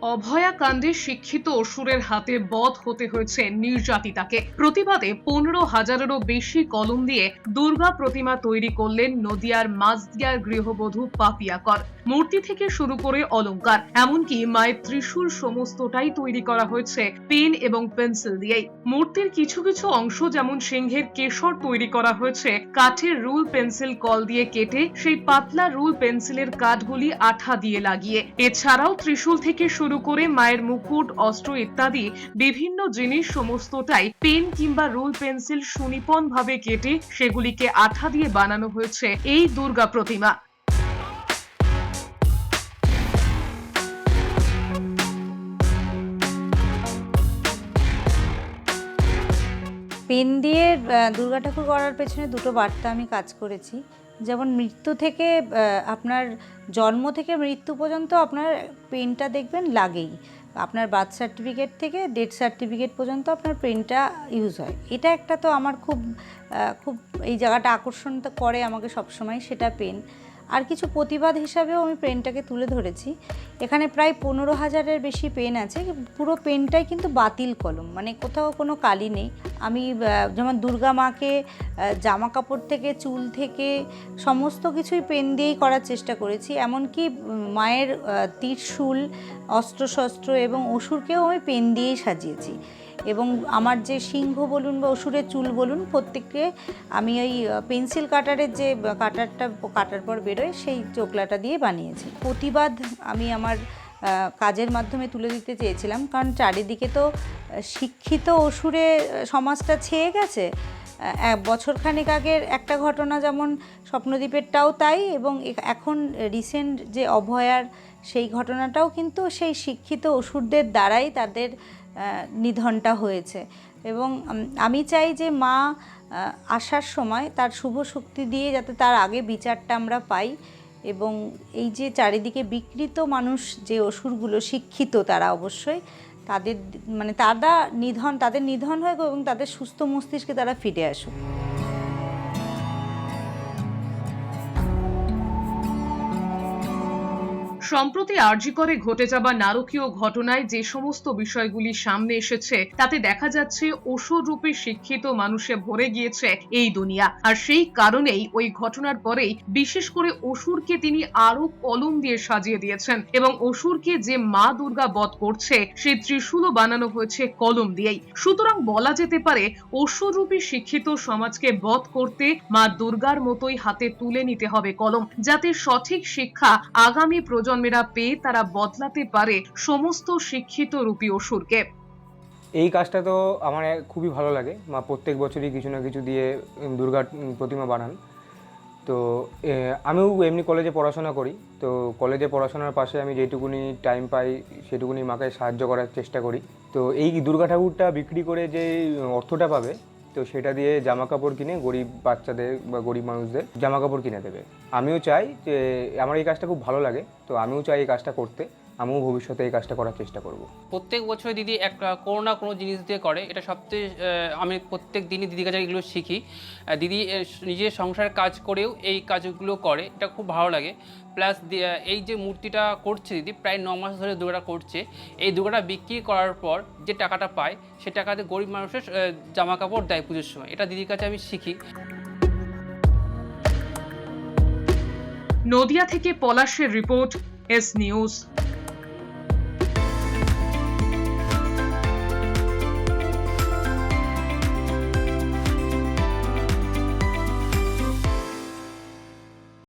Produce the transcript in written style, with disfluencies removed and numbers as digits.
অভয়া কাণ্ডে শিক্ষিত অসুরের হাতে বধ হতে হয়েছে নির্যাতিতাকে। প্রতিবাদে 15,000-এরও বেশি কলম দিয়ে দুর্গা প্রতিমা তৈরি করলেন নদিয়ার মাঝদিয়ার গৃহবধূ পাপিয়া কর। মূর্তি থেকে শুরু করে অলংকার, এমনকি মায়ের ত্রিশূল সমস্তটাই তৈরি করা হয়েছে পেন এবং পেন্সিল দিয়েই। মূর্তির কিছু কিছু অংশ যেমন সিংহের কেশর তৈরি করা হয়েছে কাঠের রুল পেন্সিল কল দিয়ে কেটে সেই পাতলা রুল পেন্সিলের কাঠগুলি আঠা দিয়ে লাগিয়ে। এছাড়াও ত্রিশূল থেকে শুরু করে মায়ের মুকুট, অস্ত্র ইত্যাদি বিভিন্ন জিনিস সমস্তটাই পেন কিংবা রুল পেন্সিল সুনিপুণ ভাবে কেটে সেগুলিকে আঠা দিয়ে বানানো হয়েছে এই দুর্গা প্রতিমা। পেন দিয়ে দুর্গা ঠাকুর করার পেছনে দুটো বার্তা আমি কাজ করেছি। যেমন মৃত্যু থেকে আপনার জন্ম থেকে মৃত্যু পর্যন্ত আপনার পেনটা দেখবেন লাগেই। আপনার বার্থ সার্টিফিকেট থেকে ডেথ সার্টিফিকেট পর্যন্ত আপনার পেনটা ইউজ হয়। এটা একটা তো আমার খুব এই জায়গাটা আকর্ষণ করে আমাকে সবসময়, সেটা পেন। আর কিছু প্রতিবাদ হিসাবেও আমি পেনটাকে তুলে ধরেছি। এখানে প্রায় 15,000-এর বেশি পেন আছে। পুরো পেনটাই কিন্তু বাতিল কলম, মানে কোথাও কোনো কালি নেই। আমি যেমন দুর্গা মাকে জামা কাপড় থেকে, চুল থেকে সমস্ত কিছুই পেন দিয়েই করার চেষ্টা করেছি। এমনকি মায়ের ত্রিশূল, অস্ত্রশস্ত্র এবং অসুরকেও আমি পেন দিয়েই সাজিয়েছি। এবং আমার যে সিংহ বলুন বা অসুরের চুল বলুন, প্রত্যেককে আমি ওই পেন্সিল কাটারের যে কাটার পর বেরোয় সেই চোখলাটা দিয়ে বানিয়েছি। প্রতিবাদ আমি আমার কাজের মাধ্যমে তুলে দিতে চেয়েছিলাম, কারণ চারিদিকে তো শিক্ষিত অসুরে সমাজটা ছেয়ে গেছে। বছরখানেক আগের একটা ঘটনা যেমন স্বপ্নদ্বীপেরটাও তাই, এবং এখন রিসেন্ট যে অভয়ার সেই ঘটনাটাও কিন্তু সেই শিক্ষিত অসুরদের দ্বারাই তাদের নিধনটা হয়েছে। এবং আমি চাই যে মা আসার সময় তার শুভ শক্তি দিয়ে যাতে তার আগে বিচারটা আমরা পাই। এবং এই যে চারিদিকে বিকৃত মানুষ, যে অসুরগুলো শিক্ষিত, তারা অবশ্যই তাদের নিধন হোক এবং তাদের সুস্থ মস্তিষ্কে তারা ফিরে আসুক। সম্প্রতি আরজিকরে ঘটে যাওয়া নারকীয় ঘটনায় যে সমস্ত বিষয়গুলি সামনে এসেছে তাতে দেখা যাচ্ছে অসুর রূপে শিক্ষিত মানুষে ভরে গিয়েছে এই দুনিয়া। আর সেই কারণেই ওই ঘটনার পরেই বিশেষ করে অসুরকে তিনি আরো কলম দিয়ে সাজিয়ে দিয়েছেন, এবং অসুরকে যে মা দুর্গা বধ করছে সেই ত্রিশূলও বানানো হয়েছে কলম দিয়েই। সুতরাং বলা যেতে পারে অসুর রূপী শিক্ষিত সমাজকে বধ করতে মা দুর্গার মতোই হাতে তুলে নিতে হবে কলম, যাতে সঠিক শিক্ষা আগামী প্রজন্মেরা পেয়ে তারা বদলাতে পারে সমস্ত শিক্ষিত রূপী অসুরকে। এই কাজটা তো আমার খুবই ভালো লাগে। মা প্রত্যেক বছরই কিছু না কিছু দিয়ে দুর্গার প্রতিমা বানান। তো আমিও এমনি কলেজে পড়াশোনা করি। তো কলেজে পড়াশোনার পাশে আমি যেটুকুনি টাইম পাই সেটুকুনি মাকে সাহায্য করার চেষ্টা করি। তো এই দুর্গা ঠাকুরটা বিক্রি করে যে অর্থটা পাবে, তো সেটা দিয়ে জামা কাপড় কিনে গরিব বাচ্চাদের বা গরিব মানুষদের জামা কাপড় কিনে দেবে। আমিও চাই যে, আমার এই কাজটা খুব ভালো লাগে, তো আমিও চাই এই কাজটা করতে। আমিও ভবিষ্যতে এই কাজটা করার চেষ্টা করব। প্রত্যেক বছর দিদি একটা কোনো না কোনো জিনিস দিয়ে করে, এটা সবচেয়ে আমি প্রত্যেক দিনই দিদির কাছে এগুলো শিখি। দিদি নিজের সংসারের কাজ করেও এই কাজগুলো করে, এটা খুব ভালো লাগে। প্লাস এই যে মূর্তিটা করছে দিদি, প্রায় 9 মাস ধরে দুর্গাটা করছে। এই দুর্গাটা বিক্রি করার পর যে টাকাটা পায়, সে টাকাতে গরিব মানুষের জামা কাপড় দেয় পুজোর সময়। এটা দিদির কাছে আমি শিখি। নদিয়া থেকে পলাশের রিপোর্ট, এস নিউজ।